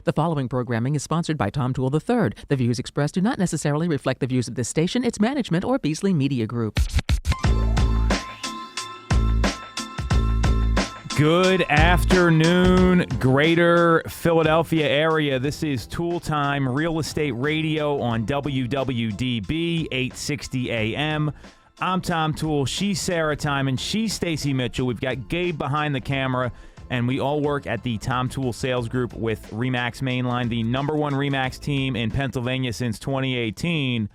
The following programming is sponsored by Tom Toole III. The views expressed do not necessarily reflect the views of this station, its management, or Beasley Media Group. Good afternoon, greater Philadelphia area. This is Toole Time, real estate radio on WWDB, 860 AM. I'm Tom Toole. She's Sarah Tymon. She's Stacey Mitchell. We've got Gabe behind the camera, and we all work at the Tom Toole Sales Group with RE/MAX Mainline, the number one RE/MAX team in Pennsylvania since 2018.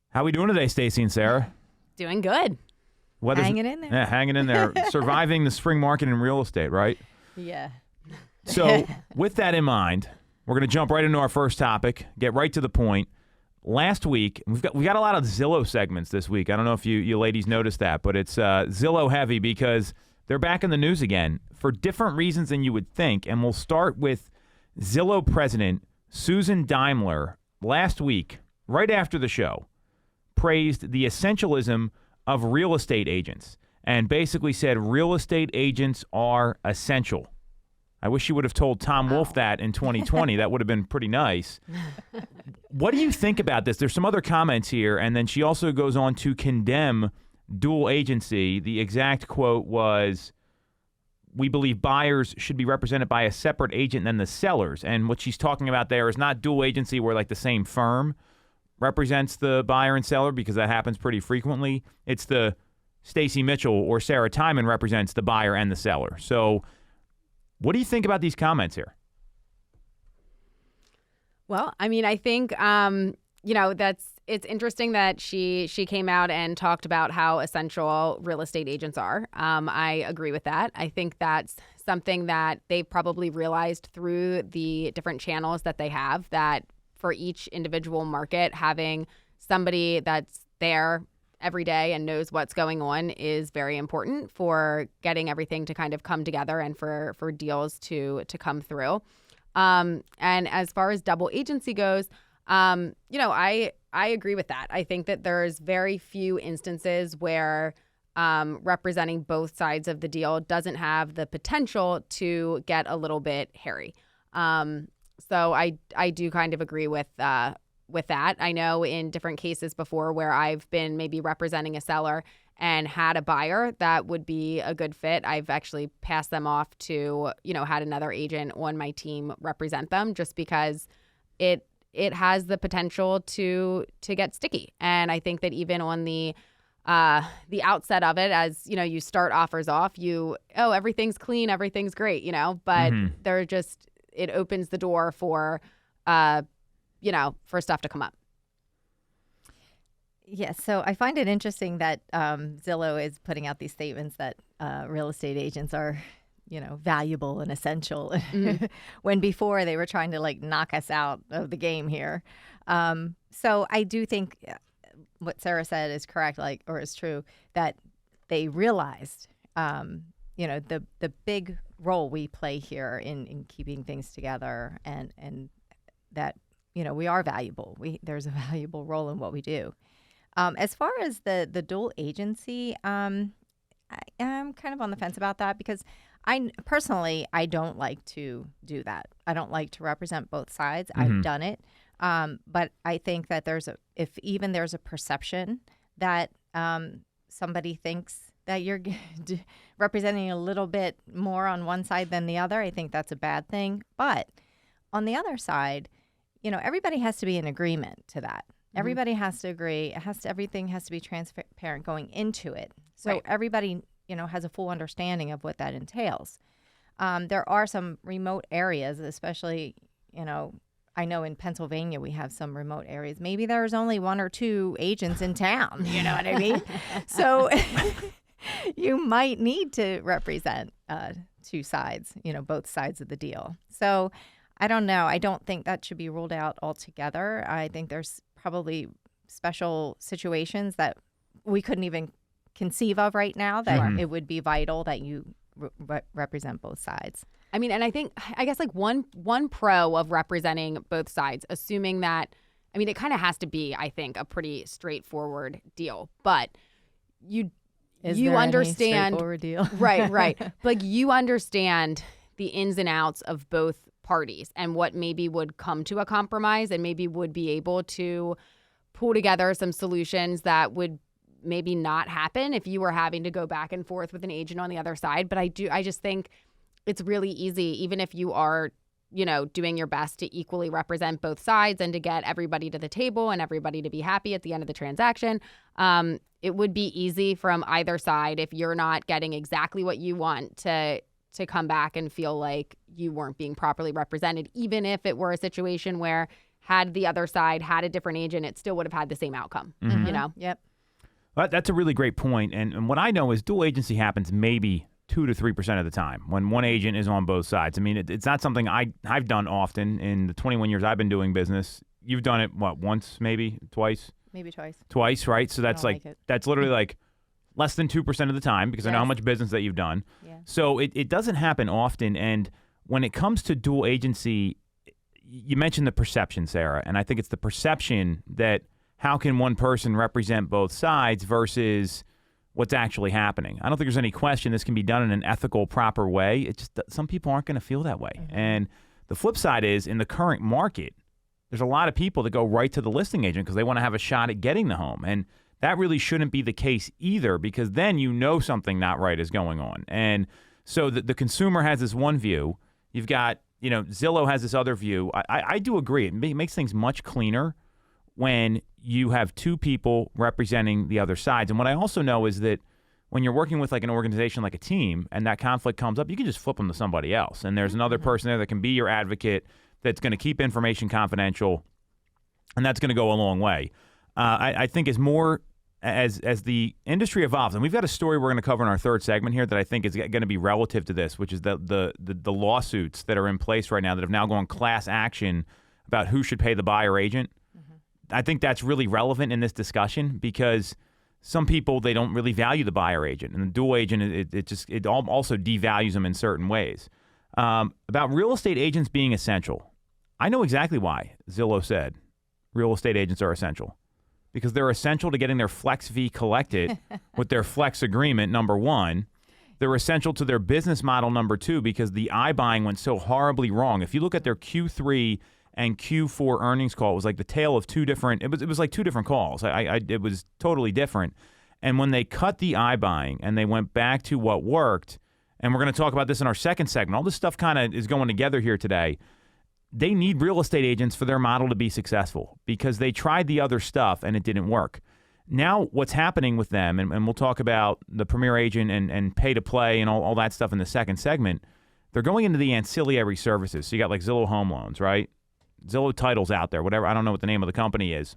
How we doing today, Stacey and Sarah? Doing good. Hanging in there. Yeah, hanging in there. Surviving the spring market in real estate, right? Yeah. So with that in mind, we're going to jump right into our first topic, get right to the point. Last week, we got a lot of Zillow segments this week. I don't know if you ladies noticed that, but it's Zillow heavy because they're back in the news again for different reasons than you would think. And we'll start with Zillow president Susan Daimler last week, right after the show, praised the essentialism of real estate agents and basically said real estate agents are essential. I wish you would have told Tom Wolfe that in 2020. That would have been pretty nice. What do you think about this? There's some other comments here, and then she also goes on to condemn dual agency. The exact quote was, "We believe buyers should be represented by a separate agent than the sellers." And what she's talking about there is not dual agency where like the same firm represents the buyer and seller, because that happens pretty frequently. It's the Stacey Mitchell or Sarah Tymon represents the buyer and the seller. So what do you think about these comments here? Well, I mean, I think, it's interesting that she came out and talked about how essential real estate agents are. I agree with that. I think that's something that they've probably realized through the different channels that they have, that for each individual market, having somebody that's there every day and knows what's going on is very important for getting everything to kind of come together and for deals to come through. And as far as double agency goes, I agree with that. I think that there's very few instances where representing both sides of the deal doesn't have the potential to get a little bit hairy. So I do kind of agree with that. I know in different cases before where I've been maybe representing a seller and had a buyer that would be a good fit, I've actually passed them off to, had another agent on my team represent them, just because it has the potential to get sticky. And I think that even on the outset of it, as you start offers off, everything's clean, everything's great, but they're just, it opens the door for stuff to come up. Yes, so I find it interesting that Zillow is putting out these statements that real estate agents are, valuable and essential, when before they were trying to knock us out of the game here. So I do think what Sarah said is correct, or is true, that they realized, the big role we play here in keeping things together, and that we are valuable. There's a valuable role in what we do. As far as the dual agency, I am kind of on the fence about that, because I don't like to do that. I don't like to represent both sides. I've done it, but I think that there's a perception that somebody thinks that you're representing a little bit more on one side than the other. I think that's a bad thing. But on the other side, everybody has to be in agreement to that. Everybody has to agree. Everything has to be transparent going into it. So everybody, has a full understanding of what that entails. There are some remote areas, especially, I know in Pennsylvania we have some remote areas. Maybe there's only one or two agents in town. You know what I mean? So you might need to represent two sides, both sides of the deal. So I don't know. I don't think that should be ruled out altogether. I think there's probably special situations that we couldn't even conceive of right now that it would be vital that you represent both sides. I mean, and I guess one pro of representing both sides, assuming that, it kind of has to be, I think, a pretty straightforward deal, but you understand, straightforward deal? right. Like, you understand the ins and outs of both parties and what maybe would come to a compromise and maybe would be able to pull together some solutions that would maybe not happen if you were having to go back and forth with an agent on the other side. But I just think it's really easy, even if you are, doing your best to equally represent both sides and to get everybody to the table and everybody to be happy at the end of the transaction. It would be easy from either side if you're not getting exactly what you want to come back and feel like you weren't being properly represented, even if it were a situation where had the other side had a different agent, it still would have had the same outcome, Yep. Well, that's a really great point. And what I know is dual agency happens maybe 2 to 3% of the time when one agent is on both sides. I mean, it's not something I've done often in the 21 years I've been doing business. You've done it, once, maybe, twice? Maybe twice. Twice, right? So that's that's literally like less than 2% of the time because I know how much business that you've done. Yeah. So it doesn't happen often. And when it comes to dual agency, you mentioned the perception, Sarah, and I think it's the perception that how can one person represent both sides versus what's actually happening. I don't think there's any question this can be done in an ethical, proper way. It's just that some people aren't going to feel that way. Mm-hmm. And the flip side is in the current market, there's a lot of people that go right to the listing agent because they want to have a shot at getting the home. And that really shouldn't be the case either because then something not right is going on. And so the consumer has this one view. You've got, Zillow has this other view. I do agree. It makes things much cleaner when you have two people representing the other sides. And what I also know is that when you're working with like an organization like a team and that conflict comes up, you can just flip them to somebody else. And there's another person there that can be your advocate that's going to keep information confidential, and that's going to go a long way. I think as the industry evolves, and we've got a story we're going to cover in our third segment here that I think is going to be relative to this, which is the lawsuits that are in place right now that have now gone class action about who should pay the buyer agent. I think that's really relevant in this discussion because some people, they don't really value the buyer agent, and the dual agent, it also devalues them in certain ways. About real estate agents being essential, I know exactly why Zillow said real estate agents are essential. Because they're essential to getting their Flex fee collected with their Flex agreement, number one. They're essential to their business model, number two, because the iBuying went so horribly wrong. If you look at their Q3 and Q4 earnings call, it was like the tale of two different, it was like two different calls. It was totally different. And when they cut the iBuying and they went back to what worked, and we're going to talk about this in our second segment, all this stuff kind of is going together here today. They need real estate agents for their model to be successful because they tried the other stuff and it didn't work. Now what's happening with them, and we'll talk about the Premier Agent and pay to play and all that stuff in the second segment, they're going into the ancillary services. So you got like Zillow Home Loans, right? Zillow Title's out there, whatever. I don't know what the name of the company is.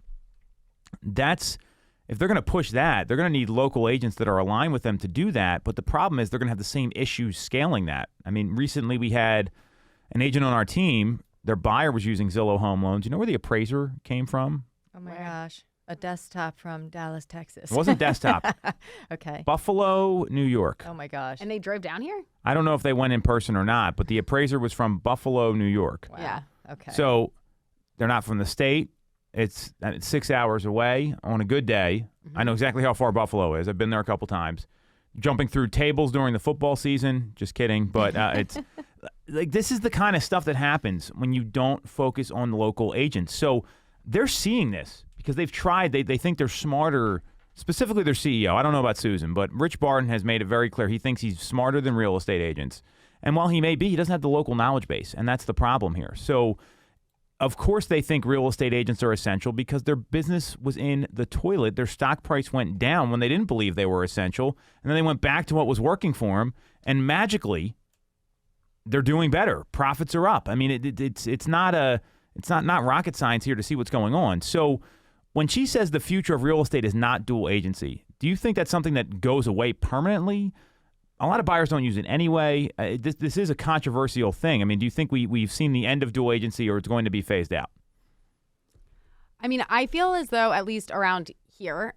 If they're going to push that, they're going to need local agents that are aligned with them to do that. But the problem is they're going to have the same issues scaling that. I mean, recently we had an agent on our team. Their buyer was using Zillow Home Loans. You know where the appraiser came from? Oh, my gosh. A desktop from Dallas, Texas. It wasn't desktop. Okay. Buffalo, New York. Oh, my gosh. And they drove down here? I don't know if they went in person or not, but the appraiser was from Buffalo, New York. Wow. Yeah. Okay. So they're not from the state. It's 6 hours away on a good day. I know exactly how far Buffalo is. I've been there a couple times. Jumping through tables during the football season. Just kidding. But it's... Like this is the kind of stuff that happens when you don't focus on the local agents. So they're seeing this because they've tried. They think they're smarter, specifically their CEO. I don't know about Susan, but Rich Barton has made it very clear. He thinks he's smarter than real estate agents. And while he may be, he doesn't have the local knowledge base. And that's the problem here. So, of course, they think real estate agents are essential because their business was in the toilet. Their stock price went down when they didn't believe they were essential. And then they went back to what was working for them. And magically, they're doing better. Profits are up. I mean, it's not rocket science here to see what's going on. So when she says the future of real estate is not dual agency, do you think that's something that goes away permanently? A lot of buyers don't use it anyway. This is a controversial thing. I mean, do you think we've seen the end of dual agency or it's going to be phased out? I mean, I feel as though, at least around here,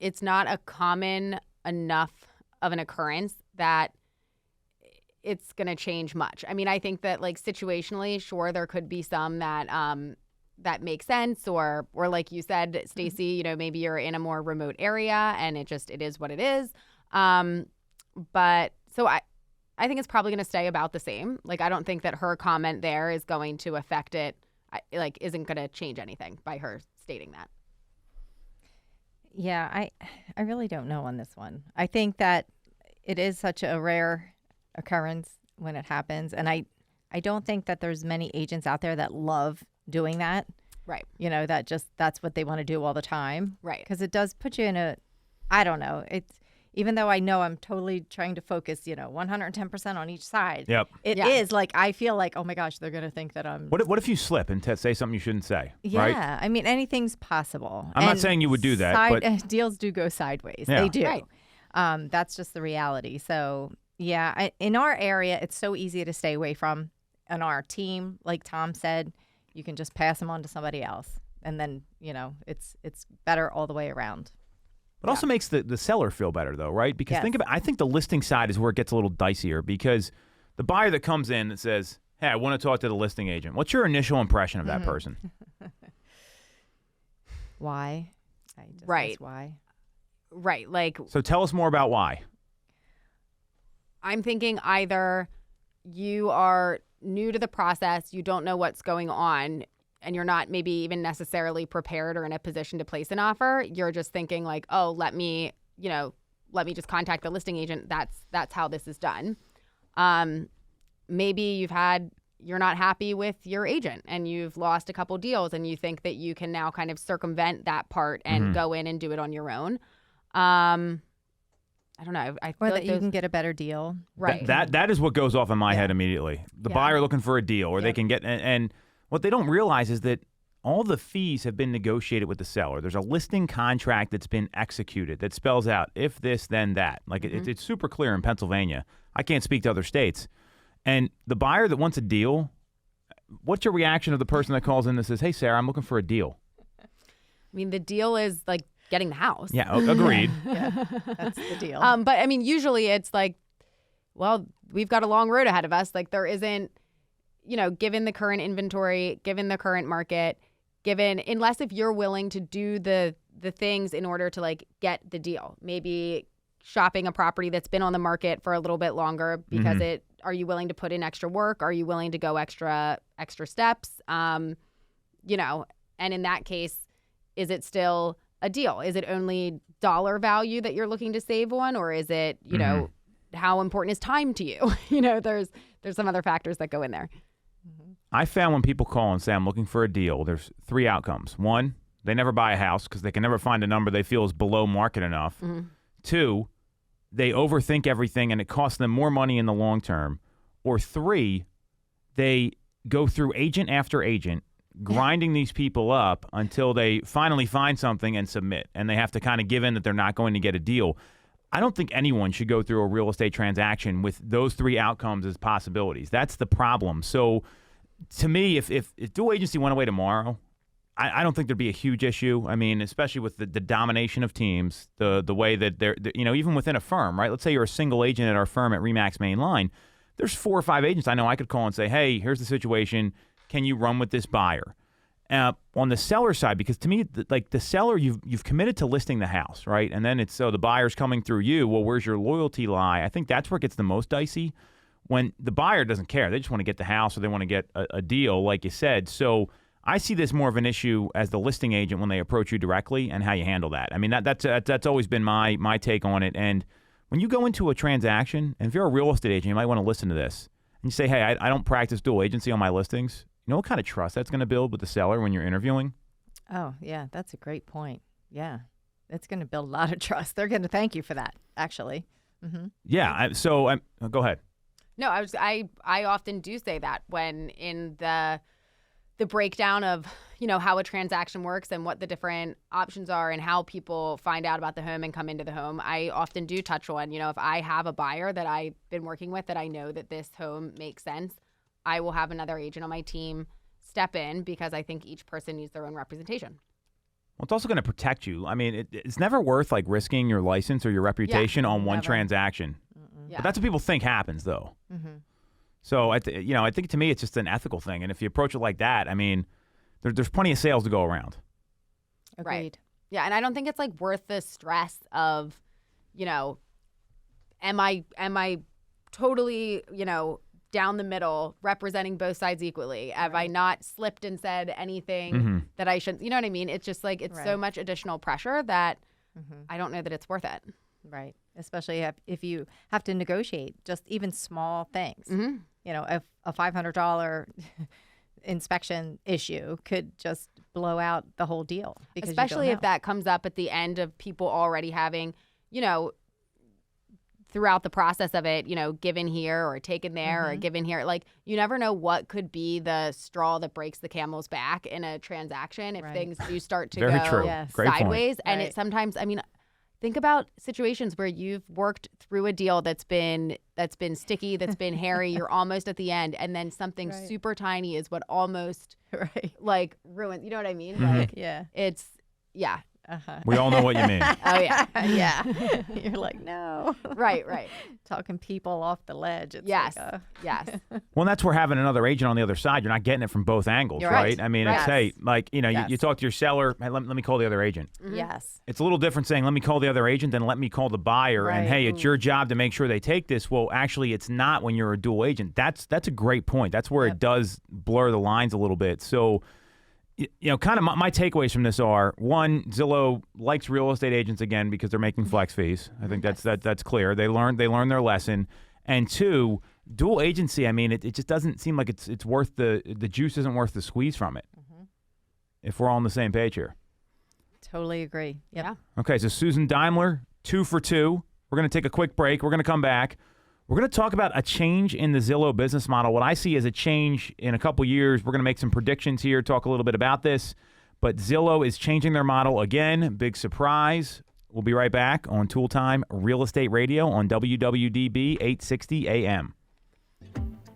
it's not a common enough of an occurrence that it's going to change much. I mean, I think that like situationally, sure, there could be some that that make sense or like you said, Stacey, maybe you're in a more remote area and it is what it is. But so I it's probably going to stay about the same. Like, I don't think that her comment there is going to affect it. Like, isn't going to change anything by her stating that. Yeah, I really don't know on this one. I think that it is such a rare occurrence when it happens. And I don't think that there's many agents out there that love doing that. Right. You know, that's what they want to do all the time. Right. Because it does put you in I don't know. It's, even though I know I'm totally trying to focus, 110% on each side. Yep. It is like, I feel like, oh my gosh, they're going to think that I'm. What if you slip and say something you shouldn't say? Yeah. Right? I mean, anything's possible. I'm not saying you would do that, but deals do go sideways. Yeah. They do. Right. That's just the reality. So yeah, in our area, it's so easy to stay away from. On our team, like Tom said, you can just pass them on to somebody else. And then, it's better all the way around. It also makes the seller feel better, though, right? Because Yes. I think the listing side is where it gets a little dicier because the buyer that comes in that says, hey, I want to talk to the listing agent. What's your initial impression of that person? Why? I just Right. asked why. Right. Like, So tell us more about why. I'm thinking either you are new to the process, you don't know what's going on, and you're not maybe even necessarily prepared or in a position to place an offer. You're just thinking like, oh, let me just contact the listing agent. That's how this is done. Maybe you're not happy with your agent and you've lost a couple deals and you think that you can now kind of circumvent that part and go in and do it on your own. I don't know. I feel Or like that you can get a better deal. right. That is what goes off in my head immediately. The buyer looking for a deal, or they can get and what they don't realize is that all the fees have been negotiated with the seller. There's a listing contract that's been executed that spells out if this, then that. Like it's super clear in Pennsylvania. I can't speak to other states. And the buyer that wants a deal, what's your reaction of the person that calls in that says, hey, Sarah, I'm looking for a deal? I mean, the deal is like getting the house. Yeah, agreed. That's the deal. But I mean, usually it's like, well, we've got a long road ahead of us. Like there isn't, given the current inventory, given the current market, unless if you're willing to do the things in order to like get the deal, maybe shopping a property that's been on the market for a little bit longer because are you willing to put in extra work? Are you willing to go extra steps? And in that case, is it still a deal? Is it only dollar value that you're looking to save on, or is it, how important is time to you? There's some other factors that go in there. I found when people call and say, I'm looking for a deal, there's three outcomes. One, they never buy a house because they can never find a number they feel is below market enough. Two, they overthink everything and it costs them more money in the long term. Or three, they go through agent after agent, grinding these people up until they finally find something and submit. And they have to kind of give in that they're not going to get a deal. I don't think anyone should go through a real estate transaction with those three outcomes as possibilities. That's the problem. So to me, if dual agency went away tomorrow, I don't think there'd be a huge issue. I mean, especially with the domination of teams, the way that they're, even within a firm, right? Let's say you're a single agent at our firm at RE/MAX Main Line. There's 4 or 5 agents I know I could call and say, hey, here's the situation. Can you run with this buyer? On the seller side, because to me, the seller, you've committed to listing the house, right? And then it's so the buyer's coming through you. Well, where's your loyalty lie? I think that's where it gets the most dicey. When the buyer doesn't care, they just want to get the house or they want to get a deal, like you said. So I see this more of an issue as the listing agent when they approach you directly and how you handle that. I mean, that's always been my take on it. And when you go into a transaction, and if you're a real estate agent, you might want to listen to this. And you say, hey, I don't practice dual agency on my listings. You know what kind of trust that's going to build with the seller when you're interviewing? Oh, yeah, that's a great point. Yeah, it's going to build a lot of trust. They're going to thank you for that, actually. Yeah, go ahead. No, I often do say that when in the breakdown of, how a transaction works and what the different options are and how people find out about the home and come into the home. I often do touch on, if I have a buyer that I've been working with that I know that this home makes sense, I will have another agent on my team step in because I think each person needs their own representation. Well, it's also going to protect you. I mean, it's never worth like risking your license or your reputation on one transaction. Yeah. But that's what people think happens, though. So I think to me it's just an ethical thing, and if you approach it like that, I mean, there's plenty of sales to go around. Agreed. Right. Yeah, and I don't think it's like worth the stress of, am I totally, down the middle, representing both sides equally? Have I not slipped and said anything that I shouldn't? You know what I mean? It's just like it's so much additional pressure that I don't know that it's worth it. Right. Especially if you have to negotiate just even small things. If a $500 inspection issue could just blow out the whole deal. Especially if that comes up at the end of people already having, throughout the process of it, given here or taken there or given here. Like, you never know what could be the straw that breaks the camel's back in a transaction if things do start to Very go true. Great sideways. point. And it sometimes, think about situations where you've worked through a deal that's been sticky, that's been hairy, you're almost at the end, and then something super tiny is what almost like ruins. You know what I mean? Like, it's We all know what you mean. Oh yeah. Yeah. You're like, no. Right. Talking people off the ledge. It's Yes. like, Yes. Well, and that's where having another agent on the other side, you're not getting it from both angles, You're right? right. I mean, it's, hey, like, you talk to your seller, hey, let me call the other agent. Yes. It's a little different saying, let me call the other agent than let me call the buyer. And, hey, it's your job to make sure they take this. Well, actually, it's not when you're a dual agent. That's a great point. That's where it does blur the lines a little bit. So, kind of my takeaways from this are, one, Zillow likes real estate agents again because they're making flex fees. I think that's clear. They learned their lesson. And two, dual agency, it just doesn't seem like it's worth the juice isn't worth the squeeze from it. If we're all on the same page here. Totally agree. Yep. Yeah. Okay, so Susan Daimler, 2 for 2. We're going to take a quick break. We're going to come back. We're going to talk about a change in the Zillow business model. What I see as a change in a couple years. We're going to make some predictions here, talk a little bit about this. But Zillow is changing their model again. Big surprise. We'll be right back on Toole Time Real Estate Radio on WWDB 860 AM.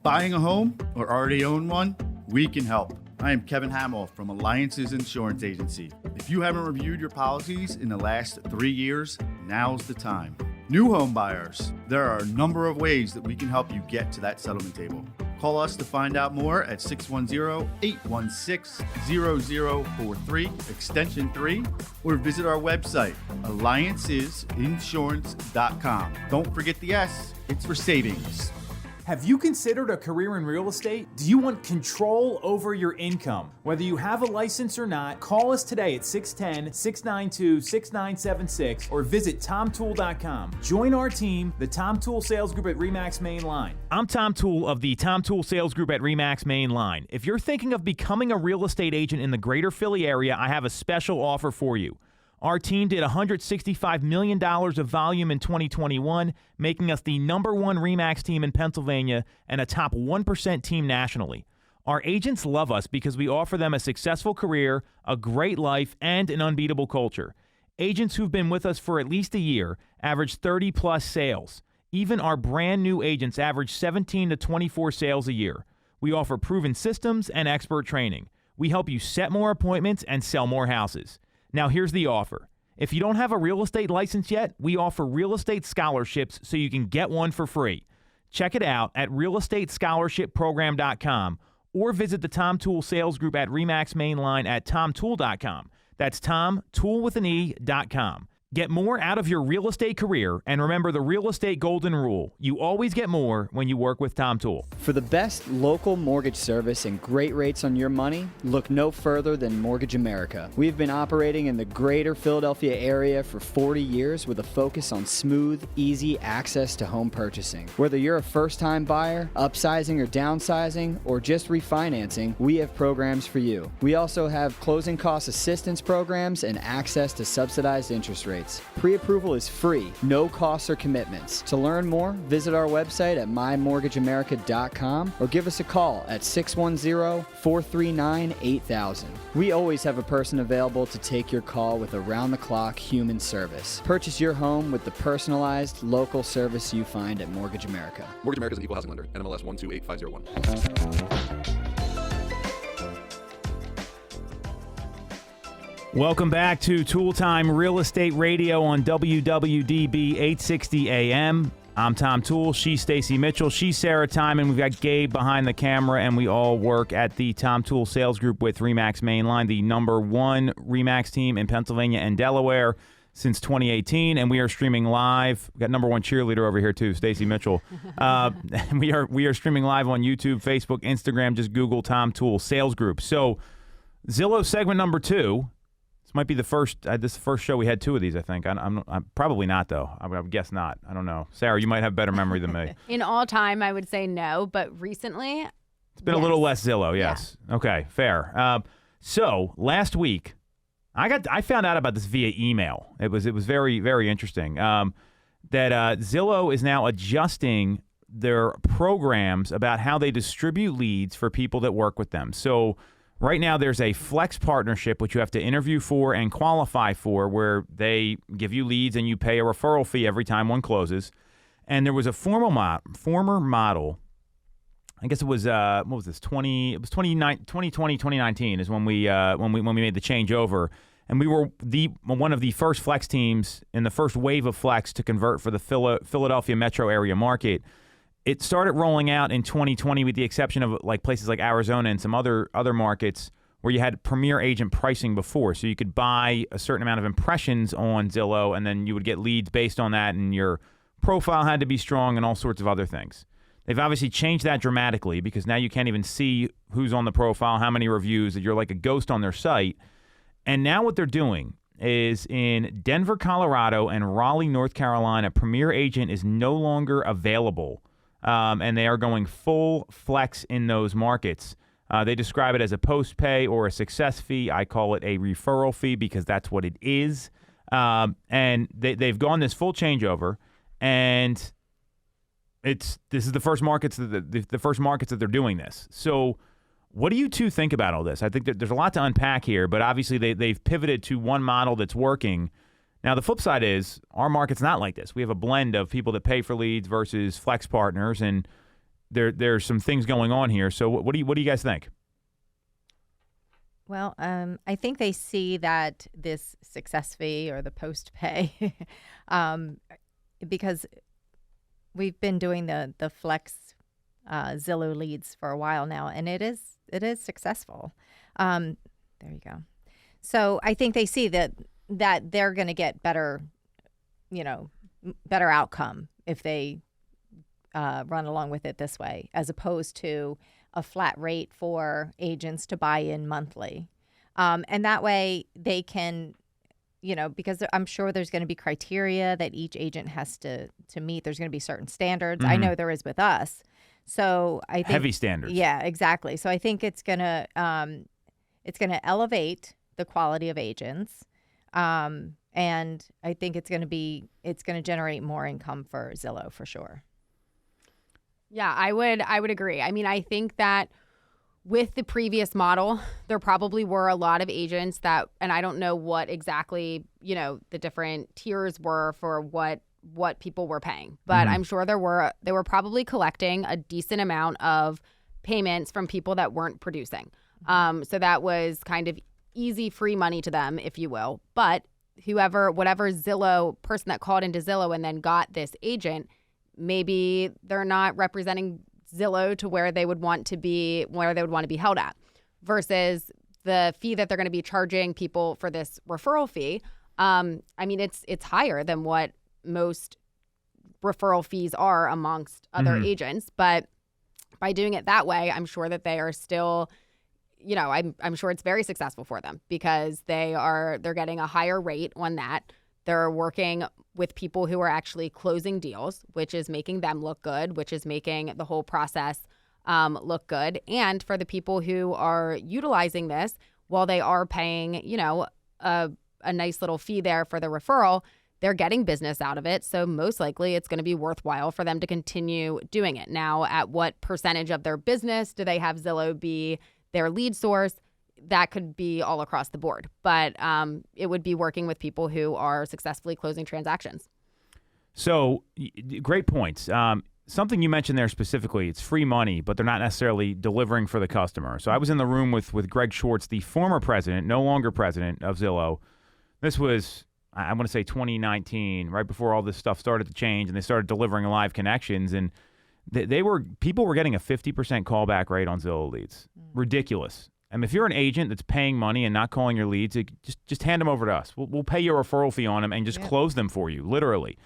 Buying a home or already own one? We can help. I am Kevin Hamill from Alliances Insurance Agency. If you haven't reviewed your policies in the last 3 years, now's the time. New home buyers, there are a number of ways that we can help you get to that settlement table. Call us to find out more at 610-816-0043, extension 3, or visit our website, alliancesinsurance.com. Don't forget the S, it's for savings. Have you considered a career in real estate? Do you want control over your income? Whether you have a license or not, call us today at 610-692-6976 or visit TomToole.com. Join our team, the Tom Toole Sales Group at RE/MAX Main Line. I'm Tom Toole of the Tom Toole Sales Group at RE/MAX Main Line. If you're thinking of becoming a real estate agent in the greater Philly area, I have a special offer for you. Our team did $165 million of volume in 2021, making us the #1 RE/MAX team in Pennsylvania and a top 1% team nationally. Our agents love us because we offer them a successful career, a great life, and an unbeatable culture. Agents who've been with us for at least a year average 30-plus sales. Even our brand new agents average 17 to 24 sales a year. We offer proven systems and expert training. We help you set more appointments and sell more houses. Now, here's the offer. If you don't have a real estate license yet, we offer real estate scholarships so you can get one for free. Check it out at realestateScholarshipProgram.com or visit the Tom Toole Sales Group at RE/MAX Main Line at TomToole.com. That's TomToole.com. Get more out of your real estate career, and remember the real estate golden rule. You always get more when you work with Tom Toole. For the best local mortgage service and great rates on your money, look no further than Mortgage America. We've been operating in the greater Philadelphia area for 40 years with a focus on smooth, easy access to home purchasing. Whether you're a first-time buyer, upsizing or downsizing, or just refinancing, we have programs for you. We also have closing cost assistance programs and access to subsidized interest rates. Pre-approval is free, no costs or commitments. To learn more, visit our website at mymortgageamerica.com or give us a call at 610-439-8000. We always have a person available to take your call with around-the-clock human service. Purchase your home with the personalized, local service you find at Mortgage America. Mortgage America is an equal housing lender. NMLS 128501. Welcome back to Toole Time Real Estate Radio on WWDB 860 AM. I'm Tom Toole. She's Stacey Mitchell. She's Sarah Tymon. We've got Gabe behind the camera, and we all work at the Tom Toole Sales Group with RE/MAX Main Line, the #1 RE/MAX team in Pennsylvania and Delaware. since 2018, and we are streaming live. We got number one cheerleader over here too, Stacey Mitchell. And we are streaming live on YouTube, Facebook, Instagram. Just Google Tom Toole Sales Group. So Zillow segment number 2. This might be the first. This is the first show we had 2 of these. I think. I'm probably not though. I would guess not. I don't know. Sarah, you might have better memory than me. In all time, I would say no, but recently, It's been a little less Zillow. Yes. Yeah. Okay. Fair. So last week, I found out about this via email. It was very, very interesting. That Zillow is now adjusting their programs about how they distribute leads for people that work with them. So right now there's a flex partnership which you have to interview for and qualify for, where they give you leads and you pay a referral fee every time one closes. And there was a former model. I guess it was what was this? 2020, 2019 is when we made the change over, and we were one of the first flex teams in the first wave of flex to convert for the Philadelphia metro area market. It started rolling out in 2020, with the exception of like places like Arizona and some other markets where you had premier agent pricing before, so you could buy a certain amount of impressions on Zillow, and then you would get leads based on that, and your profile had to be strong and all sorts of other things. They've obviously changed that dramatically because now you can't even see who's on the profile, how many reviews, that you're like a ghost on their site. And now what they're doing is in Denver, Colorado, and Raleigh, North Carolina, Premier Agent is no longer available, and they are going full flex in those markets. They describe it as a post-pay or a success fee. I call it a referral fee because that's what it is. And they've gone this full changeover, and this is the first markets that they're doing this. So what do you two think about all this? I think that there's a lot to unpack here, but obviously they've pivoted to one model that's working. Now, the flip side is our market's not like this. We have a blend of people that pay for leads versus flex partners, and there's some things going on here. So what do you guys think? Well, I think they see that this success fee or the post pay, because we've been doing the flex Zillow leads for a while now, and it is successful. There you go. So I think they see that they're going to get better outcome if they run along with it this way, as opposed to a flat rate for agents to buy in monthly. And that way they can, because I'm sure there's going to be criteria that each agent has to meet. There's going to be certain standards. Mm-hmm. I know there is with us. So I think heavy standards. Yeah, exactly. So I think it's going to elevate the quality of agents. And I think it's going to generate more income for Zillow for sure. Yeah, I would agree. I mean, I think that with the previous model, there probably were a lot of agents that, and I don't know what exactly, the different tiers were for what people were paying, but I'm sure they were probably collecting a decent amount of payments from people that weren't producing. So that was kind of easy, free money to them, if you will. But whatever Zillow person that called into Zillow and then got this agent, maybe they're not representing Zillow to where they would want to be held at, versus the fee that they're going to be charging people for this referral fee. I mean, it's higher than what most referral fees are amongst other agents, but by doing it that way, I'm sure that they are still, I'm sure it's very successful for them because they're getting a higher rate on that. They're working with people who are actually closing deals, which is making them look good, which is making the whole process look good. And for the people who are utilizing this, while they are paying, a nice little fee there for the referral, they're getting business out of it. So most likely it's going to be worthwhile for them to continue doing it. Now, at what percentage of their business do they have Zillow be their lead source? That could be all across the board, but it would be working with people who are successfully closing transactions. So great points. Something you mentioned there specifically, it's free money, but they're not necessarily delivering for the customer. So I was in the room with Greg Schwartz, the former president, no longer president of Zillow. This was, I want to say 2019, right before all this stuff started to change and they started delivering live connections. And people were getting a 50% callback rate on Zillow leads. Ridiculous. And if you're an agent that's paying money and not calling your leads, just hand them over to us. We'll pay you a referral fee on them and just close them for you, literally.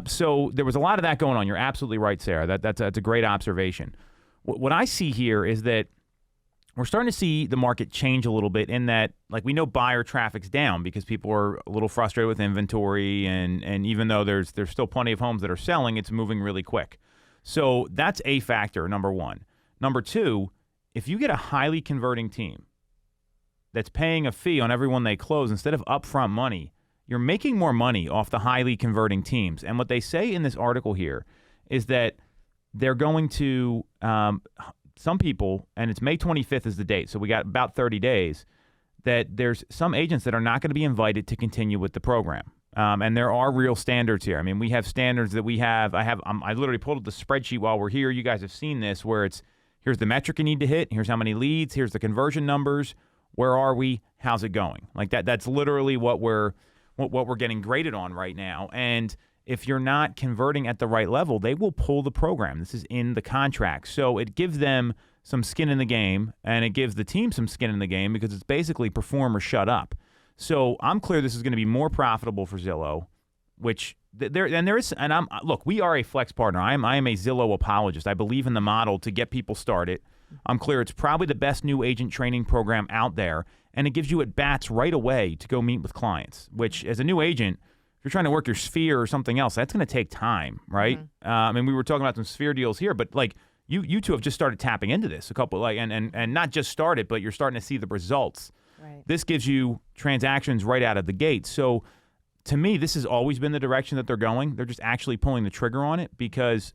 So there was a lot of that going on. You're absolutely right, Sarah. That's a great observation. What I see here is that we're starting to see the market change a little bit in that, like, we know buyer traffic's down because people are a little frustrated with inventory, and even though there's still plenty of homes that are selling, it's moving really quick. So that's a factor, number one. Number two, if you get a highly converting team that's paying a fee on everyone they close instead of upfront money, you're making more money off the highly converting teams. And what they say in this article here is that they're going to some people, and it's May 25th is the date, so we got about 30 days, that there's some agents that are not going to be invited to continue with the program. And there are real standards here. I mean, we have standards that we have. I literally pulled up the spreadsheet while we're here. You guys have seen this, where it's, here's the metric you need to hit, here's how many leads, here's the conversion numbers, where are we, how's it going? Like that's literally what we're getting graded on right now. And if you're not converting at the right level, they will pull the program. This is in the contract. So it gives them some skin in the game, and it gives the team some skin in the game, because it's basically perform or shut up. So I'm clear this is going to be more profitable for Zillow, which there is, and look, we are a flex partner. I am a Zillow apologist. I believe in the model to get people started. I'm clear it's probably the best new agent training program out there, and it gives you at bats right away to go meet with clients, which as a new agent, if you're trying to work your sphere or something else, that's going to take time, right? And we were talking about some sphere deals here, but like you two have just started tapping into this a couple, like, and not just started, but you're starting to see the results. Right. This gives you transactions right out of the gate. So to me, this has always been the direction that they're going. They're just actually pulling the trigger on it, because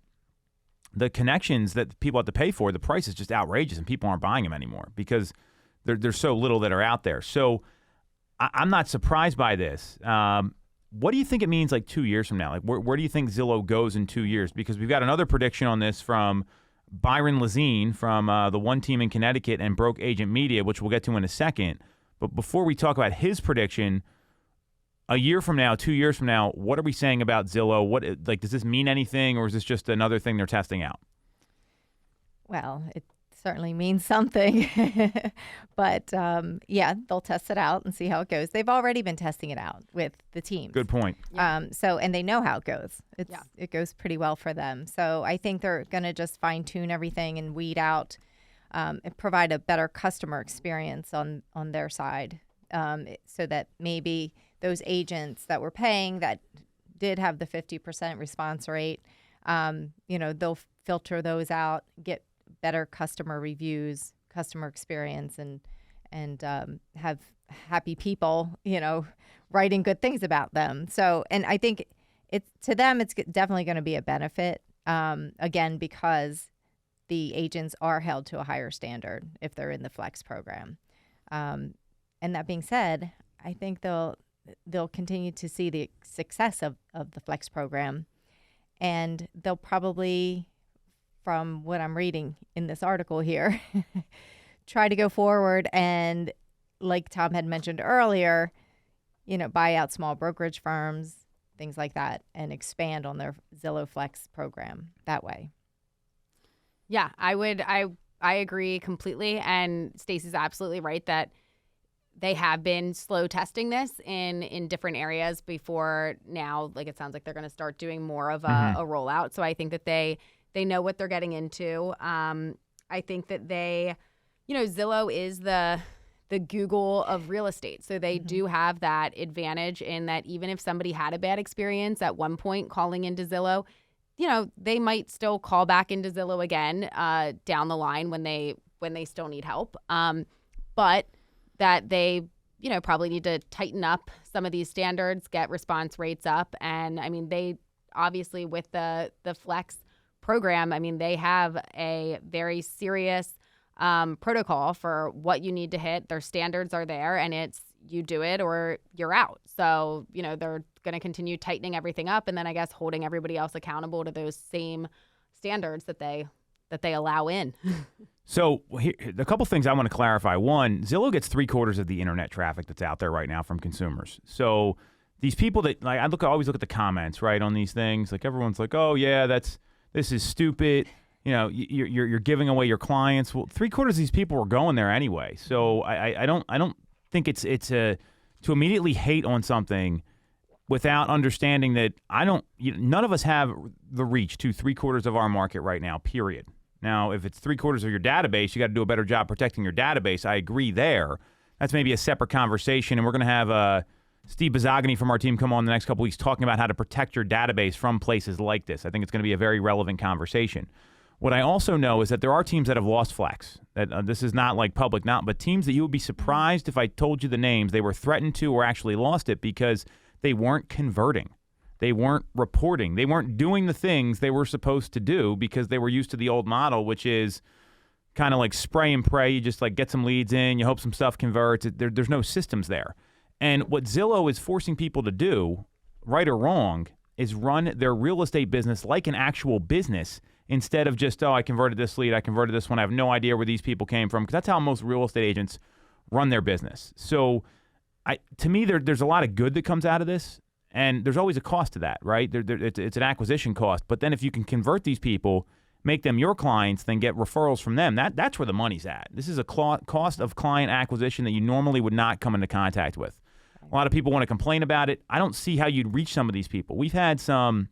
the connections that people have to pay for, the price is just outrageous, and people aren't buying them anymore because there's so little that are out there. So I'm not surprised by this. What do you think it means like 2 years from now? Like where do you think Zillow goes in 2 years? Because we've got another prediction on this from Byron Lazine from the One Team in Connecticut and Broke Agent Media, which we'll get to in a second. But before we talk about his prediction, a year from now, 2 years from now, what are we saying about Zillow? Does this mean anything, or is this just another thing they're testing out? Well, it certainly means something. But they'll test it out and see how it goes. They've already been testing it out with the teams. Good point. And they know how it goes. It goes pretty well for them. So I think they're going to just fine tune everything and weed out and provide a better customer experience on their side, so that maybe those agents that were paying that did have the 50% response rate, they'll filter those out, get better customer reviews, customer experience, and have happy people, writing good things about them. So, and I think to them, it's definitely going to be a benefit, again, because the agents are held to a higher standard if they're in the Flex program. And that being said, I think they'll continue to see the success of the Flex program, and they'll probably, from what I'm reading in this article here, try to go forward and, like Tom had mentioned earlier, buy out small brokerage firms, things like that, and expand on their Zillow Flex program that way. Yeah, I agree completely. And Stacey's absolutely right that they have been slow testing this in different areas before now. Like, it sounds like they're going to start doing more of a rollout. So I think that they know what they're getting into. I think that Zillow is the Google of real estate. So they do have that advantage in that even if somebody had a bad experience at one point calling into Zillow, they might still call back into Zillow again down the line when they still need help. But that they, probably need to tighten up some of these standards, get response rates up. And I mean, they obviously, with the Flex program, I mean, they have a very serious protocol for what you need to hit. Their standards are there, and it's you do it or you're out. So, they're going to continue tightening everything up, and then I guess holding everybody else accountable to those same standards that they allow in. So here, a couple things I want to clarify. One, Zillow gets 3/4 of the internet traffic that's out there right now from consumers. So these people that, like, I always look at the comments, right, on these things. Like, everyone's like, oh yeah, this is stupid. you're giving away your clients. Well, 3/4 of these people were going there anyway. So I don't think it's to immediately hate on something without understanding that none of us have the reach to 3/4 of our market right now, period. Now, if it's 3/4 of your database, you got to do a better job protecting your database. I agree there. That's maybe a separate conversation, and we're going to have Steve Bizzagni from our team come on the next couple weeks talking about how to protect your database from places like this. I think it's going to be a very relevant conversation. What I also know is that there are teams that have lost flex. That this is not like public, but teams that you would be surprised if I told you the names. They were threatened to or actually lost it because they weren't converting. They weren't reporting. They weren't doing the things they were supposed to do because they were used to the old model, which is kind of like spray and pray. You just like get some leads in, you hope some stuff converts. There's no systems there. And what Zillow is forcing people to do, right or wrong, is run their real estate business like an actual business instead of just, I converted this lead, I converted this one, I have no idea where these people came from, because that's how most real estate agents run their business. So to me, there's a lot of good that comes out of this. And there's always a cost to that, right? It's an acquisition cost. But then if you can convert these people, make them your clients, then get referrals from them, that's where the money's at. This is a cost of client acquisition that you normally would not come into contact with. A lot of people want to complain about it. I don't see how you'd reach some of these people. We've had some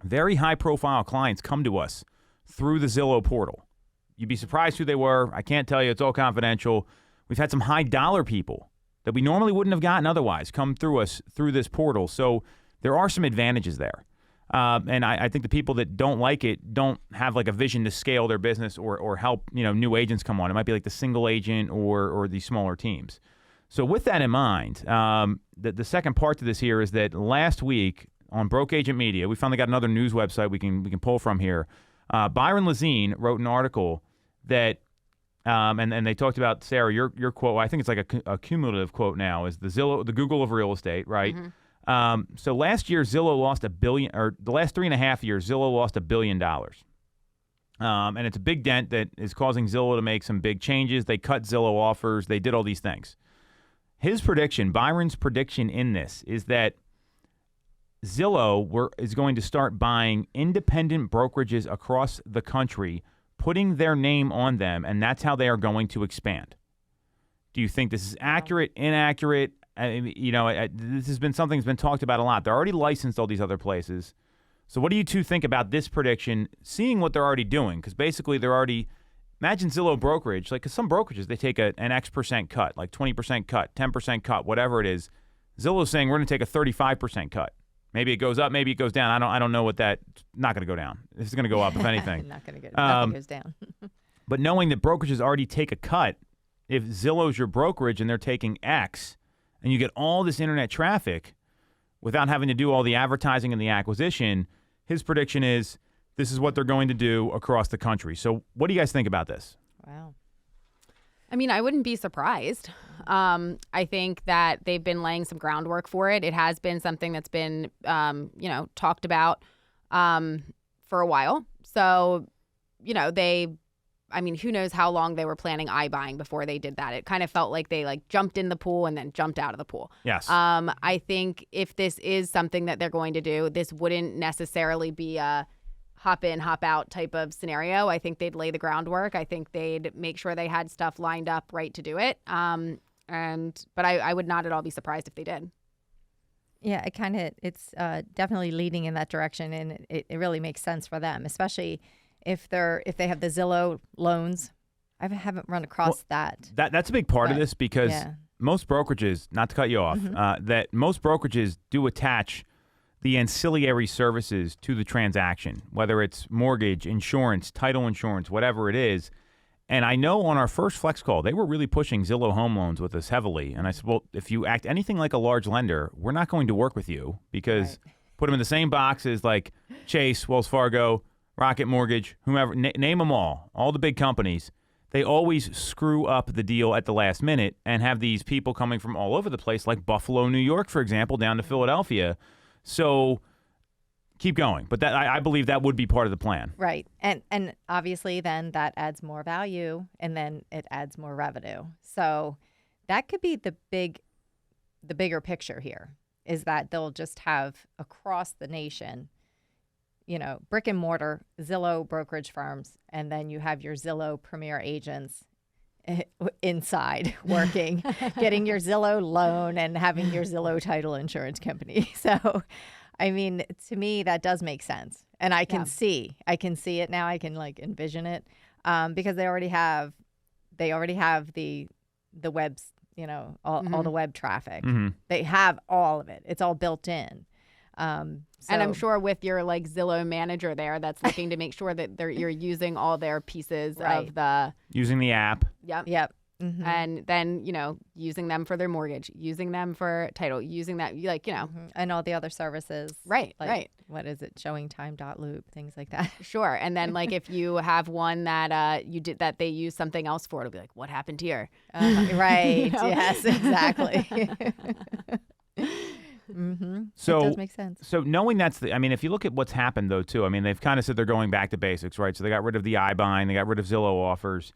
very high-profile clients come to us through the Zillow portal. You'd be surprised who they were. I can't tell you. It's all confidential. We've had some high-dollar people that we normally wouldn't have gotten otherwise come through us through this portal. So there are some advantages there. And I think the people that don't like it don't have like a vision to scale their business or help new agents come on. It might be like the single agent or the smaller teams. So with that in mind, the second part to this here is that last week on Broke Agent Media, we finally got another news website we can pull from here. Byron Lazine wrote an article that and they talked about, Sarah, your quote. I think it's like a cumulative quote now, is the Google of real estate, right? Mm-hmm. So last year Zillow lost $1 billion, or the last 3.5 years Zillow lost $1 billion, and it's a big dent that is causing Zillow to make some big changes. They cut Zillow offers. They did all these things. His prediction, Byron's prediction in this, is that Zillow is going to start buying independent brokerages across the country, putting their name on them, and that's how they are going to expand. Do you think this is accurate, inaccurate? This has been something that's been talked about a lot. They're already licensed all these other places. So what do you two think about this prediction, seeing what they're already doing? Because basically they're already, imagine Zillow brokerage, like, because some brokerages, they take an X% cut, like 20% cut, 10% cut, whatever it is. Zillow's saying we're going to take a 35% cut. Maybe it goes up, maybe it goes down. I don't know what that. Not going to go down. It's going to go up, if anything. Not going to go. Nothing goes down. But knowing that brokerages already take a cut, if Zillow's your brokerage and they're taking X, and you get all this internet traffic without having to do all the advertising and the acquisition, his prediction is this is what they're going to do across the country. So what do you guys think about this? Wow. I mean, I wouldn't be surprised. I think that they've been laying some groundwork for it. It has been something that's been, talked about for a while. So, who knows how long they were planning iBuying before they did that. It kind of felt like they jumped in the pool and then jumped out of the pool. Yes. I think if this is something that they're going to do, this wouldn't necessarily be a hop in, hop out type of scenario. I think they'd lay the groundwork. I think they'd make sure they had stuff lined up right to do it. But I would not at all be surprised if they did. Yeah, it's definitely leading in that direction, and it really makes sense for them, especially if they have the Zillow loans. I haven't run across that. That's a big part of this, because most brokerages, not to cut you off, that most brokerages do attach the ancillary services to the transaction, whether it's mortgage, insurance, title insurance, whatever it is. And I know on our first Flex call, they were really pushing Zillow Home Loans with us heavily. And I said, well, if you act anything like a large lender, we're not going to work with you, because put them in the same boxes like Chase, Wells Fargo, Rocket Mortgage, whomever, name them all the big companies. They always screw up the deal at the last minute and have these people coming from all over the place, like Buffalo, New York, for example, down to Philadelphia. So keep going. But that I believe that would be part of the plan. Right. And obviously then that adds more value, and then it adds more revenue. So that could be the bigger picture here, is that they'll just have across the nation, brick and mortar Zillow brokerage firms, and then you have your Zillow Premier agents inside working, getting your Zillow loan and having your Zillow title insurance company. So, I mean, to me, that does make sense. And I can see it now. I can like envision it because they already have the webs, all the web traffic. They have all of it. It's all built in. And I'm sure with your like Zillow manager there, that's looking to make sure that you're using all their pieces of the using the app. Yep. Mm-hmm. And then, using them for their mortgage, using them for title, using that, and all the other services. Right. What is it? ShowingTime.loop, things like that. Sure. And then like if you have one that that they use something else for, it'll be like, what happened here? Right. Yes, exactly. So it does make sense. So knowing if you look at what's happened though too, they've kind of said they're going back to basics, right? So they got rid of the iBuying, they got rid of Zillow offers.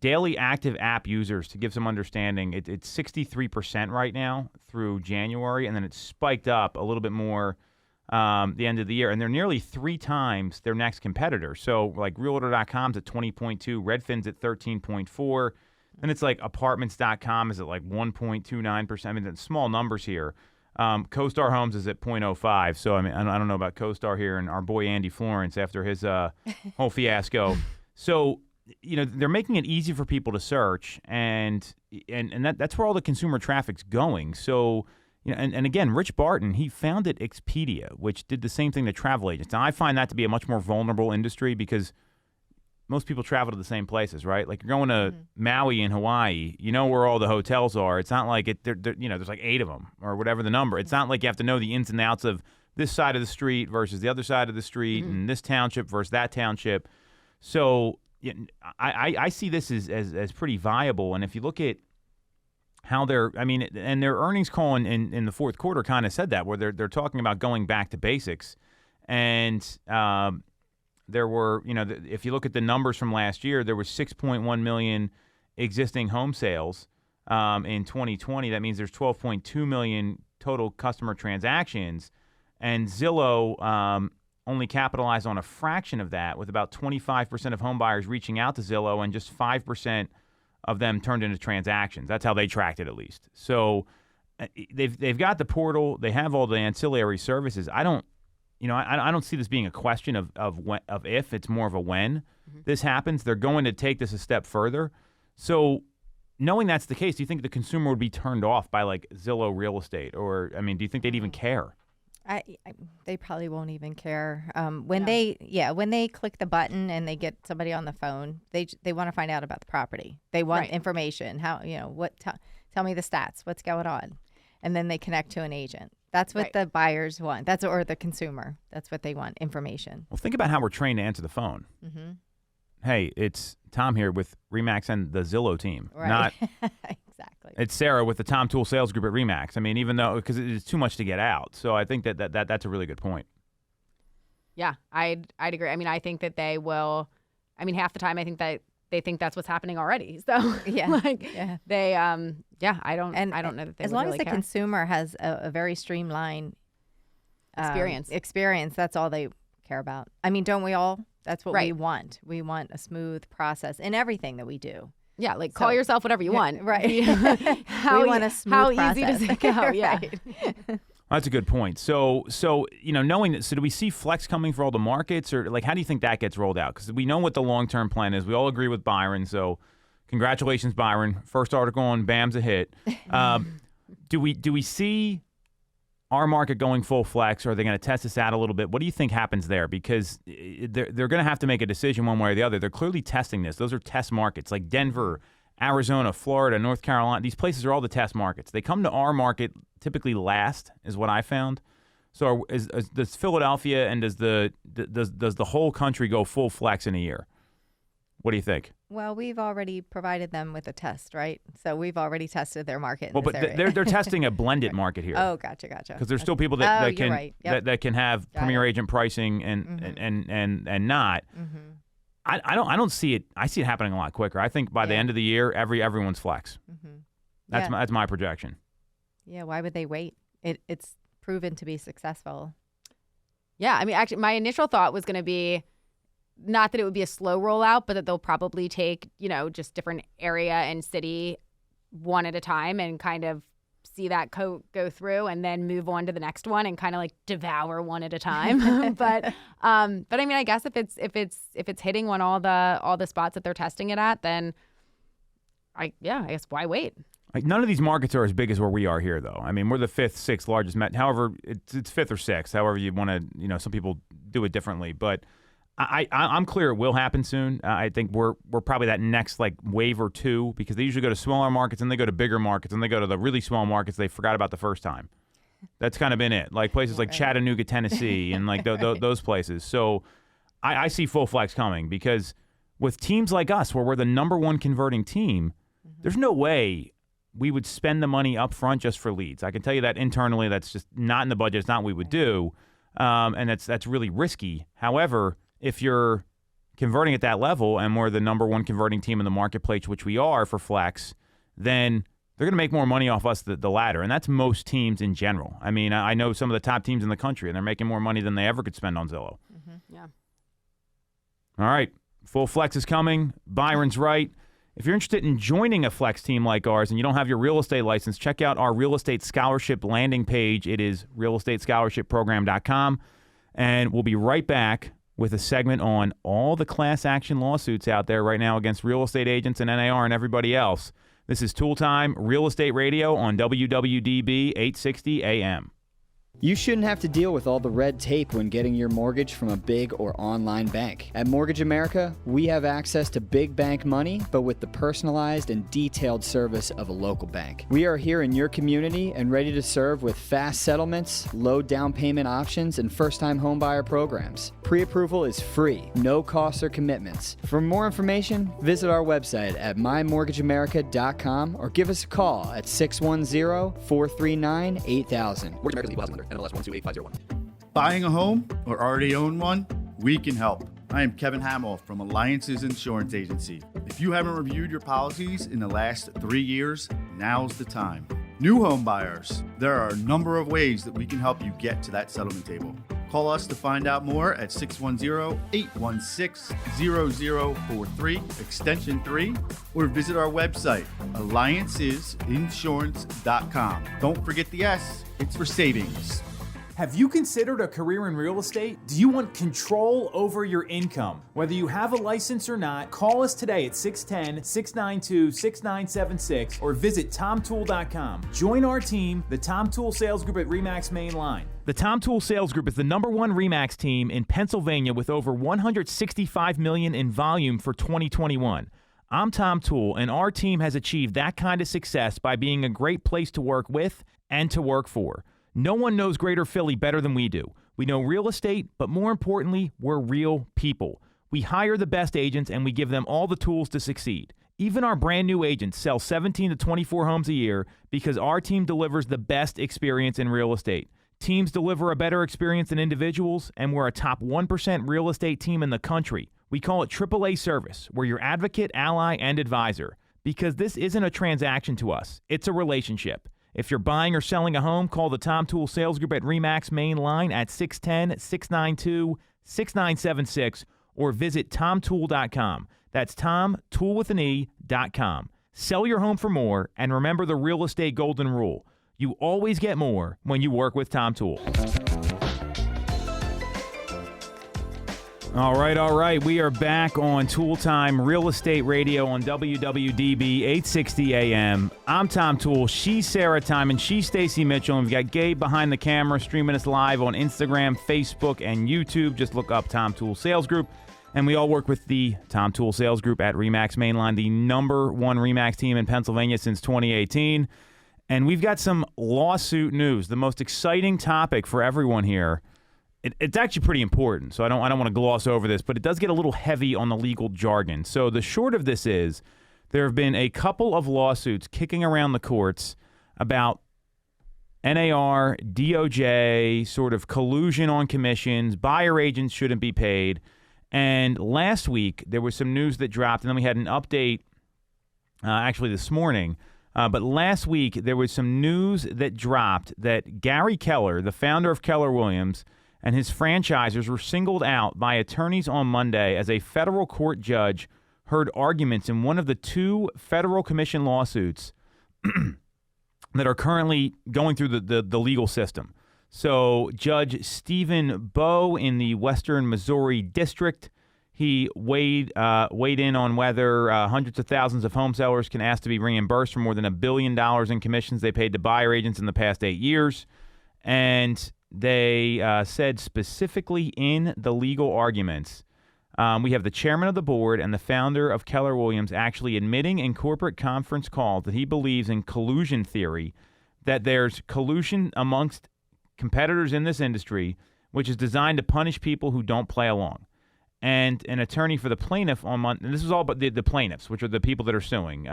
Daily active app users, to give some understanding, it's 63% right now through January, and then it spiked up a little bit more the end of the year, and they're nearly 3 times their next competitor. So like Realtor.com's at 20.2, Redfin's at 13.4, then it's like Apartments.com is at like 1.29%. It's small numbers here. CoStar Homes is at 0.05. So I don't know about CoStar here and our boy Andy Florence after his whole fiasco. So they're making it easy for people to search, and that's where all the consumer traffic's going. So and again, Rich Barton, he founded Expedia, which did the same thing to travel agents. Now I find that to be a much more vulnerable industry because most people travel to the same places, right? Like you're going to Maui in Hawaii, where all the hotels are. It's not like there's like 8 of them or whatever the number. It's not like you have to know the ins and outs of this side of the street versus the other side of the street and this township versus that township. So I see this as pretty viable. And if you look at how and their earnings call in the fourth quarter kind of said that, where they're talking about going back to basics. And there were, if you look at the numbers from last year, there was 6.1 million existing home sales in 2020. That means there's 12.2 million total customer transactions. And Zillow only capitalized on a fraction of that, with about 25% of home buyers reaching out to Zillow and just 5% of them turned into transactions. That's how they tracked it, at least. So they've got the portal. They have all the ancillary services. I don't see this being a question of if. It's more of a when this happens. They're going to take this a step further. So knowing that's the case, do you think the consumer would be turned off by like Zillow Real Estate? Or, do you think they'd even care? They probably won't even care. When they click the button and they get somebody on the phone, they want to find out about the property. They want information. How, tell me the stats. What's going on? And then they connect to an agent. That's what the buyers want. Or the consumer. That's what they want, information. Well, think about how we're trained to answer the phone. Mm-hmm. Hey, it's Tom here with RE/MAX and the Zillow team. Right. Not exactly. It's Sarah with the Tom Toole sales group at RE/MAX. Even though, because it's too much to get out. So I think that's a really good point. Yeah, I'd agree. I think that they will. Half the time I think that they think that's what's happening already. So they I don't know that they as would long really as the care. consumer has a very streamlined experience, that's all they care about. Don't we all? That's what we want. We want a smooth process in everything that we do. Yeah, like call yourself whatever you want. Right. We want a smooth process. Easy does it go? Yeah. That's a good point. So knowing that, so do we see flex coming for all the markets, or like how do you think that gets rolled out? Because we know what the long-term plan is. We all agree with Byron. So congratulations, Byron. First article on BAM's a hit. Do we see our market going full flex, or are they going to test this out a little bit? What do you think happens there? Because they're going to have to make a decision one way or the other. They're clearly testing this. Those are test markets like Denver, Arizona, Florida, North Carolina. These places are all the test markets. They come to our market typically last, is what I found. So does Philadelphia and does the whole country go full flex in a year? What do you think? Well, we've already provided them with a test, right? So we've already tested their market. Well, but they're testing a blended market here. Oh, gotcha. Because there's still people that can right. Yep. that can have Premier Agent pricing and not. Mm-hmm. I don't see it. I see it happening a lot quicker. I think by the end of the year, everyone's flex. Mm-hmm. That's my projection. Yeah. Why would they wait? It's proven to be successful. Yeah, I mean, actually, my initial thought was going to be not that it would be a slow rollout, but that they'll probably take, just different area and city one at a time and kind of see that go through and then move on to the next one and kind of like devour one at a time. But I mean, I guess if it's hitting on all the spots that they're testing it at, then I guess why wait? None of these markets are as big as where we are here, though. I mean, we're the fifth, sixth largest. However, it's fifth or sixth. However you want to, some people do it differently. But I'm clear it will happen soon. I think we're probably that next wave or two, because they usually go to smaller markets and they go to bigger markets and they go to the really small markets they forgot about the first time. That's kind of been it. Like places like Chattanooga, Tennessee, and those places. So I see full flex coming, because with teams like us, where we're the number one converting team, there's no way we would spend the money up front just for leads. I can tell you that internally, that's just not in the budget. It's not what we would do, and that's really risky. However, if you're converting at that level and we're the number one converting team in the marketplace, which we are for flex, then they're going to make more money off us the latter, and that's most teams in general. I mean, I know some of the top teams in the country, and they're making more money than they ever could spend on Zillow. Yeah. All right, full flex is coming. Byron's right. If you're interested in joining a flex team like ours and you don't have your real estate license, check out our real estate scholarship landing page. It is realestatescholarshipprogram.com. And we'll be right back with a segment on all the class action lawsuits out there right now against real estate agents and NAR and everybody else. This is Toole Time, Real Estate Radio on WWDB 860 AM. You shouldn't have to deal with all the red tape when getting your mortgage from a big or online bank. At Mortgage America, we have access to big bank money, but with the personalized and detailed service of a local bank. We are here in your community and ready to serve with fast settlements, low down payment options, and first-time homebuyer programs. Pre-approval is free, no costs or commitments. For more information, visit our website at mymortgageamerica.com or give us a call at 610-439-8000. Mortgage America's equal housing lender. NMLS 128501. Buying a home or already own one? We can help. I am Kevin Hamill from Alliances Insurance Agency. If you haven't reviewed your policies in the last 3 years, now's the time. New home buyers, there are a number of ways that we can help you get to that settlement table. Call us to find out more at 610-816-0043, extension 3, or visit our website, alliancesinsurance.com. Don't forget the S, it's for savings. Have you considered a career in real estate? Do you want control over your income? Whether you have a license or not, call us today at 610-692-6976 or visit TomToole.com. Join our team, the Tom Toole Sales Group at RE/MAX Main Line. The Tom Toole Sales Group is the number one RE/MAX team in Pennsylvania with over $165 million in volume for 2021. I'm Tom Toole, and our team has achieved that kind of success by being a great place to work with and to work for. No one knows Greater Philly better than we do. We know real estate, but more importantly, we're real people. We hire the best agents and we give them all the tools to succeed. Even our brand new agents sell 17 to 24 homes a year because our team delivers the best experience in real estate. Teams deliver a better experience than individuals, and we're a top 1% real estate team in the country. We call it AAA service. We're your advocate, ally, and advisor. Because this isn't a transaction to us, it's a relationship. If you're buying or selling a home, call the Tom Toole Sales Group at RE/MAX Main Line at 610-692-6976 or visit TomToole.com. That's TomToole.com. Sell your home for more, and remember the real estate golden rule. You always get more when you work with Tom Toole. All right. We are back on Toole Time, Real Estate Radio on WWDB 860 AM. I'm Tom Toole. She's Sarah Tymon. She's Stacey Mitchell. And we've got Gabe behind the camera streaming us live on Instagram, Facebook, and YouTube. Just look up Tom Toole Sales Group. And we all work with the Tom Toole Sales Group at RE/MAX Main Line, the number one RE/MAX team in Pennsylvania since 2018. And we've got some lawsuit news, the most exciting topic for everyone here. It's actually pretty important, so I don't want to gloss over this, but it does get a little heavy on the legal jargon. So the short of this is there have been a couple of lawsuits kicking around the courts about NAR, DOJ, sort of collusion on commissions, buyer agents shouldn't be paid. And last week, there was some news that dropped, and then we had an update actually this morning. But last week, there was some news that dropped that Gary Keller, the founder of Keller Williams, and his franchisers were singled out by attorneys on Monday as a federal court judge heard arguments in one of the 2 federal commission lawsuits that are currently going through the legal system. So Judge Stephen Bowe in the Western Missouri District, he weighed in on whether hundreds of thousands of home sellers can ask to be reimbursed for more than $1 billion in commissions they paid to buyer agents in the past 8 years. And they said specifically in the legal arguments, we have the chairman of the board and the founder of Keller Williams actually admitting in corporate conference calls that he believes in collusion theory, that there's collusion amongst competitors in this industry, which is designed to punish people who don't play along. And an attorney for the plaintiff on Monday, and this is all but the plaintiffs, which are the people that are suing.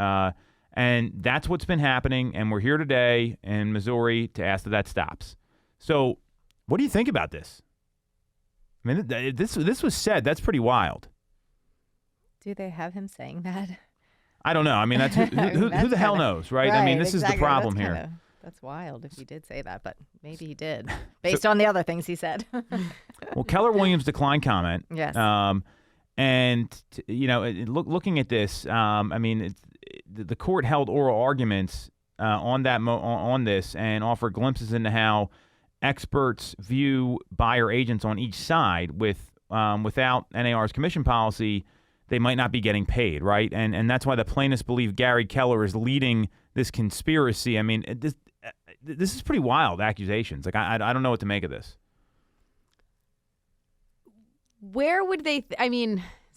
And that's what's been happening, and we're here today in Missouri to ask that stops. So what do you think about this? I mean, this was said. That's pretty wild. Do they have him saying that? I don't know. I mean, that's who the hell knows, right? I mean, this is the problem here. That's wild if he did say that, but maybe he did, based on the other things he said. Well, Keller Williams declined comment. Yes. Looking at this, I mean, the court held oral arguments on this and offered glimpses into how experts view buyer agents on each side. Without NAR's commission policy, they might not be getting paid, right? And that's why the plaintiffs believe Gary Keller is leading this conspiracy. I mean, this is pretty wild accusations. Like, I don't know what to make of this. Where would they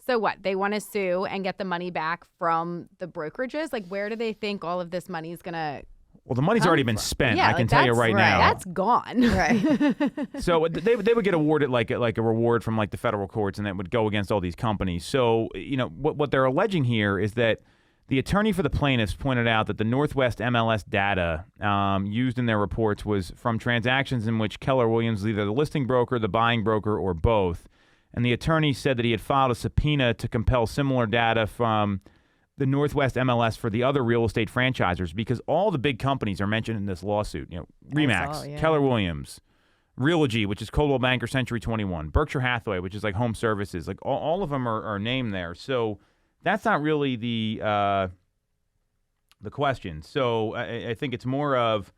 so what? They want to sue and get the money back from the brokerages? Like, where do they think all of this money is going to Well, the money's already been spent. Yeah, I can tell you right now. That's gone. Right. So they would get awarded like a reward from like the federal courts, and that would go against all these companies. So what they're alleging here is that the attorney for the plaintiffs pointed out that the Northwest MLS data used in their reports was from transactions in which Keller Williams was either the listing broker, the buying broker, or both. And the attorney said that he had filed a subpoena to compel similar data from the Northwest MLS for the other real estate franchisers, because all the big companies are mentioned in this lawsuit. Remax, Keller Williams, Realogy, which is Coldwell Banker Century 21, Berkshire Hathaway, which is like home services. Like all of them are named there. So that's not really the question. So I think it's more of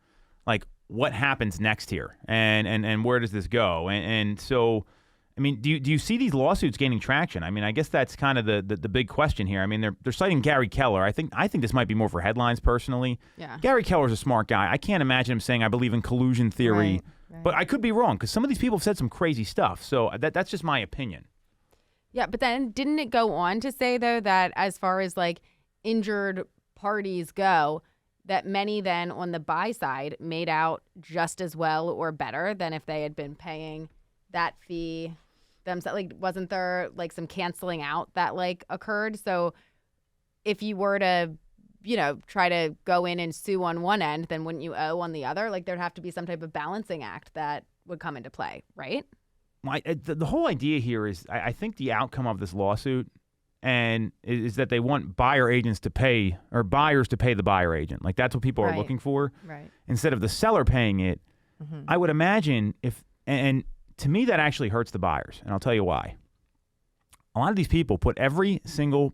like what happens next here, and where does this go? And so, I mean, do you see these lawsuits gaining traction? I mean, I guess that's kind of the big question here. I mean, they're citing Gary Keller. I think this might be more for headlines personally. Yeah. Gary Keller's a smart guy. I can't imagine him saying I believe in collusion theory, Right. but I could be wrong because some of these people have said some crazy stuff. So that's just my opinion. Yeah, but then didn't it go on to say, though, that as far as like injured parties go, that many then on the buy side made out just as well or better than if they had been paying that fee themselves? Like, wasn't there like some canceling out that like occurred? So if you were to, try to go in and sue on one end, then wouldn't you owe on the other? Like, there'd have to be some type of balancing act that would come into play, right? The whole idea here is I think the outcome of this lawsuit is that they want buyer agents to pay, or buyers to pay the buyer agent. Like, that's what people are looking for. Right. Instead of the seller paying it. Mm-hmm. I would imagine and to me that actually hurts the buyers, and I'll tell you why. A lot of these people put every single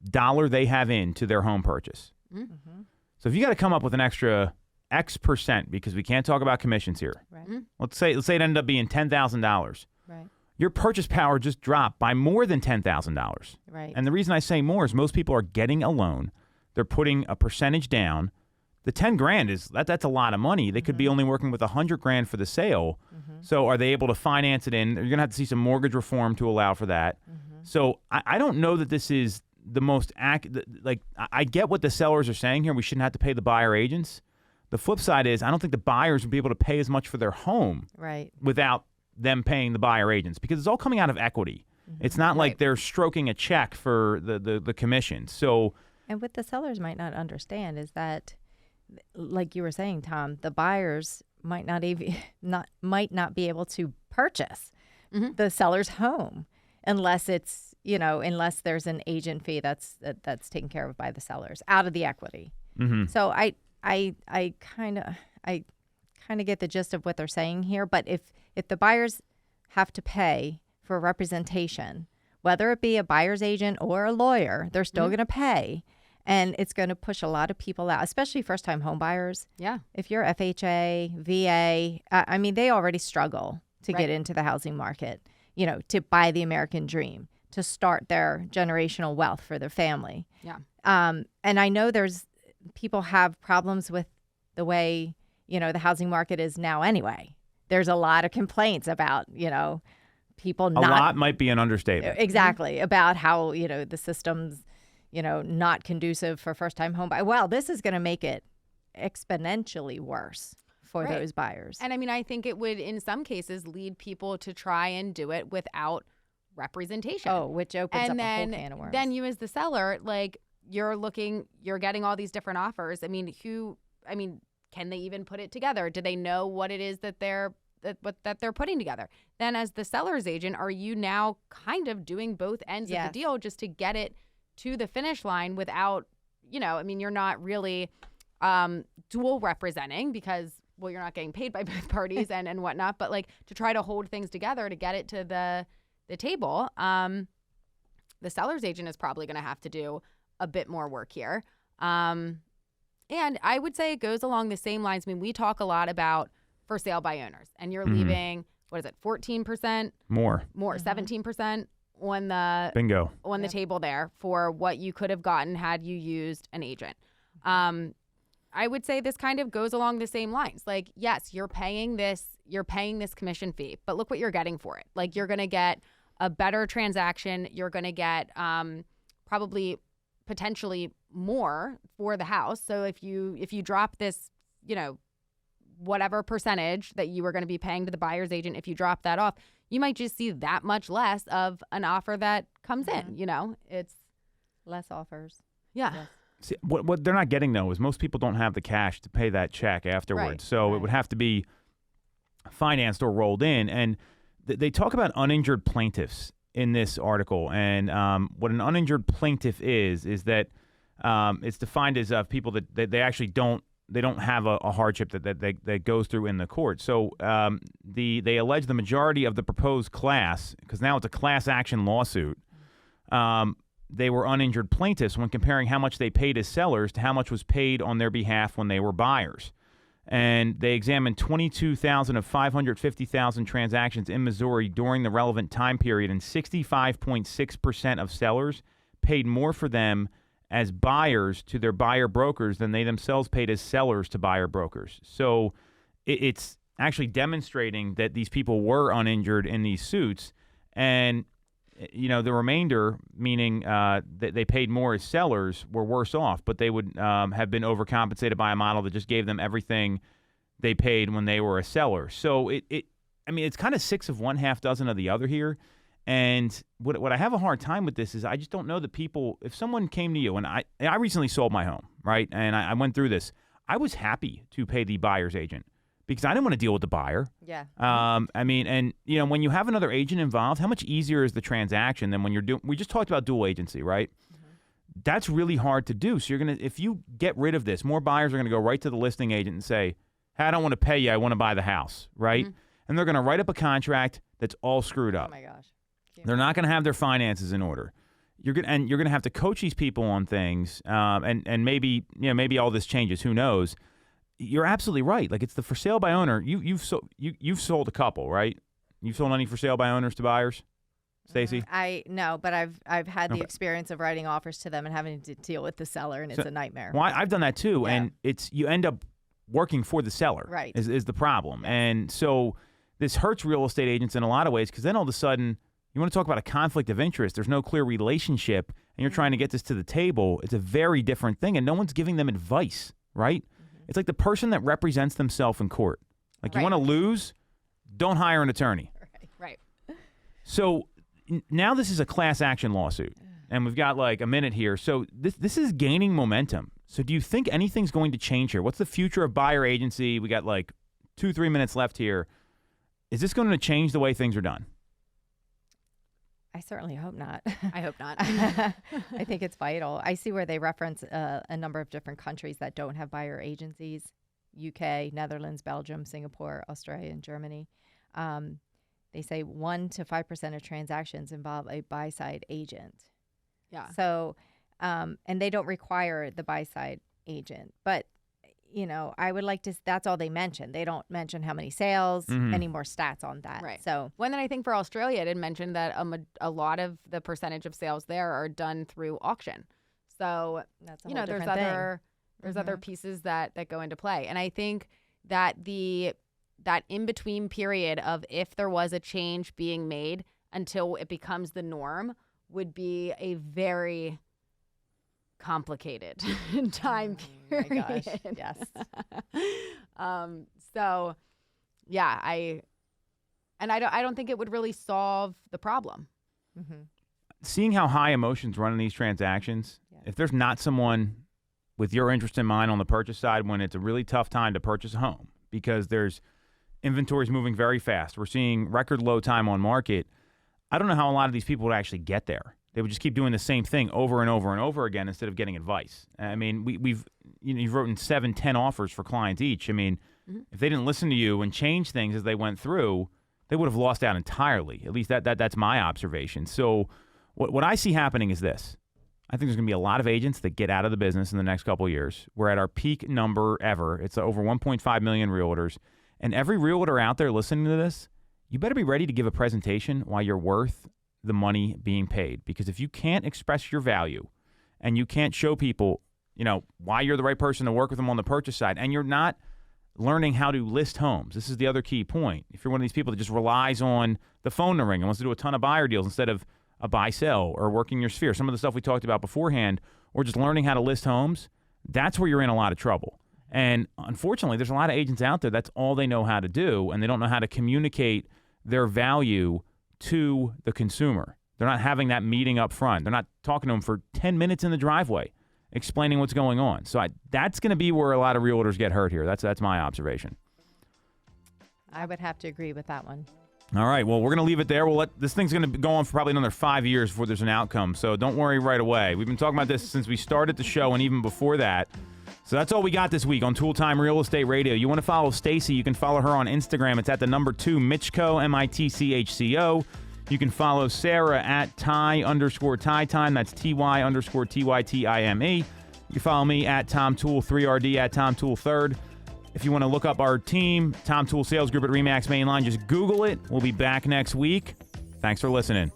dollar they have into their home purchase. Mm-hmm. So if you got to come up with an extra X percent, because we can't talk about commissions here. Right. Mm-hmm. Let's say it ended up being $10,000. Right. Your purchase power just dropped by more than $10,000. Right. And the reason I say more is most people are getting a loan. They're putting a percentage down. The $10,000 that's a lot of money. They could be only working with $100,000 for the sale. Mm-hmm. So are they able to finance it in? You're gonna have to see some mortgage reform to allow for that. Mm-hmm. So I don't know that this is the most I get what the sellers are saying here. We shouldn't have to pay the buyer agents. The flip side is I don't think the buyers would be able to pay as much for their home Right. without them paying the buyer agents, because it's all coming out of equity. Mm-hmm. It's not like Right. they're stroking a check for the commission. So And what the sellers might not understand is that, like you were saying, Tom, the buyers might not be able to purchase the seller's home unless it's unless there's an agent fee that's taken care of by the sellers out of the equity. mhm. So I kind of get the gist of what they're saying here. But if the buyers have to pay for representation, whether it be a buyer's agent or a lawyer, they're still going to pay. And it's going to push a lot of people out, especially first-time home buyers. Yeah. If you're FHA, VA, I mean, they already struggle to get into the housing market, you know, to buy the American dream, to start their generational wealth for their family. Yeah. And I know people have problems with the way, you know, the housing market is now anyway. There's a lot of complaints about, you know, people not. A lot might be an understatement. Exactly. About how, you know, the system's, you know, not conducive for first-time home buyers. Well, this is going to make it exponentially worse for those buyers. And I mean, I think it would, in some cases, lead people to try and do it without representation. Oh, which opens up a whole can of worms. Then you as the seller, like, you're getting all these different offers. I mean, can they even put it together? Do they know what it is that they're putting together? Then as the seller's agent, are you now kind of doing both ends of the deal just to get it to the finish line without, you know, I mean, you're not really dual representing because, well, you're not getting paid by both parties and whatnot, but like to try to hold things together to get it to the table, the seller's agent is probably going to have to do a bit more work here. And I would say it goes along the same lines. I mean, we talk a lot about for sale by owners, and you're leaving, what is it, 14%? More, 17% on the bingo on the table there for what you could have gotten had you used an agent. I would say this kind of goes along the same lines. Like, yes, you're paying this commission fee, but look what you're getting for it. Like, you're going to get a better transaction. You're going to get probably potentially more for the house. So if you drop this, you know, whatever percentage that you were going to be paying to the buyer's agent, if you drop that off, you might just see that much less of an offer that comes in. You know, it's less offers. Yeah. Yes. See, what they're not getting, though, is most people don't have the cash to pay that check afterwards. Right. So it would have to be financed or rolled in. And they talk about uninjured plaintiffs in this article. And what an uninjured plaintiff is that it's defined as people that they actually don't have a hardship that goes through in the court. So they allege the majority of the proposed class, because now it's a class action lawsuit, they were uninjured plaintiffs when comparing how much they paid as sellers to how much was paid on their behalf when they were buyers. And they examined 22,000 of 550,000 transactions in Missouri during the relevant time period, and 65.6% of sellers paid more for them as buyers to their buyer brokers than they themselves paid as sellers to buyer brokers. So it's actually demonstrating that these people were uninjured in these suits. And, you know, the remainder, meaning that they paid more as sellers, were worse off, but they would have been overcompensated by a model that just gave them everything they paid when they were a seller. So it's kind of 6 of one, half dozen of the other here. And what I have a hard time with this is I just don't know that people, if someone came to you, and I recently sold my home, right? And I went through this. I was happy to pay the buyer's agent because I didn't want to deal with the buyer. Yeah. And you know, when you have another agent involved, how much easier is the transaction than when you're doing, we just talked about dual agency, right? Mm-hmm. That's really hard to do. So if you get rid of this, more buyers are going to go right to the listing agent and say, hey, I don't want to pay you. I want to buy the house, right? Mm-hmm. And they're going to write up a contract that's all screwed up. Oh my gosh. They're not going to have their finances in order. You're going to have to coach these people on things, and maybe all this changes. Who knows? You're absolutely right. Like, it's the for sale by owner. You've sold a couple, right? You've sold any for sale by owners to buyers, Stacey? No, but I've had the experience of writing offers to them and having to deal with the seller, and it's a nightmare. Well, I've done that too, and you end up working for the seller. Right. Is the problem, and so this hurts real estate agents in a lot of ways, because then all of a sudden, you want to talk about a conflict of interest. There's no clear relationship, and you're trying to get this to the table. It's a very different thing, and no one's giving them advice, right? Mm-hmm. It's like the person that represents themselves in court. Like, you want to lose, don't hire an attorney. Right. So now this is a class action lawsuit, and we've got like a minute here. So this is gaining momentum. So do you think anything's going to change here? What's the future of buyer agency? We got like 2-3 minutes left here. Is this going to change the way things are done? I certainly hope not. I hope not. I think it's vital. I see where they reference a number of different countries that don't have buyer agencies: UK, Netherlands, Belgium, Singapore, Australia, and Germany. they say 1 to 5% of transactions involve a buy-side agent. Yeah. So, and they don't require the buy-side agent. But, I would like to, that's all they mention. They don't mention how many sales, any more stats on that. Right. So, When then I think for Australia, it had mentioned that a lot of the percentage of sales there are done through auction. So, that's a whole there's different other there's other pieces that go into play. And I think that that in-between period of if there was a change being made until it becomes the norm would be a very complicated time period. Oh my gosh, yes. So, yeah, I don't think it would really solve the problem. Seeing how high emotions run in these transactions, if there's not someone with your interest in mind on the purchase side when it's a really tough time to purchase a home because there's inventory's moving very fast. We're seeing record low time on market. I don't know how a lot of these people would actually get there. They would just keep doing the same thing over and over and over again instead of getting advice. I mean, you've written 7-10 offers for clients each. I mean, if they didn't listen to you and change things as they went through, they would have lost out entirely. At least that's my observation. So what I see happening is this. I think there's going to be a lot of agents that get out of the business in the next couple of years. We're at our peak number ever. It's over 1.5 million realtors. And every realtor out there listening to this, you better be ready to give a presentation why you're worth the money being paid. Because if you can't express your value and you can't show people, why you're the right person to work with them on the purchase side, and you're not learning how to list homes. This is the other key point. If you're one of these people that just relies on the phone to ring and wants to do a ton of buyer deals instead of a buy-sell or working your sphere, some of the stuff we talked about beforehand, or just learning how to list homes, that's where you're in a lot of trouble. And unfortunately, there's a lot of agents out there, that's all they know how to do, and they don't know how to communicate their value to the consumer. They're not having that meeting up front. They're not talking to them for 10 minutes in the driveway, explaining what's going on. So that's going to be where a lot of realtors get hurt here. That's my observation. I would have to agree with that one. All right, well, we're going to leave it there. This thing's going to go on for probably another 5 years before there's an outcome, so don't worry right away. We've been talking about this since we started the show and even before that. So that's all we got this week on Toole Time Real Estate Radio. You want to follow Stacey, you can follow her on Instagram. It's at the number 2 Mitchco, Mitchco. You can follow Sarah at Ty_Ty-Time. That's TY_TYTIME. You can follow me at Tom Toole 3RD at Tom Toole 3rd. If you want to look up our team, Tom Toole Sales Group at RE/MAX Mainline, just Google it. We'll be back next week. Thanks for listening.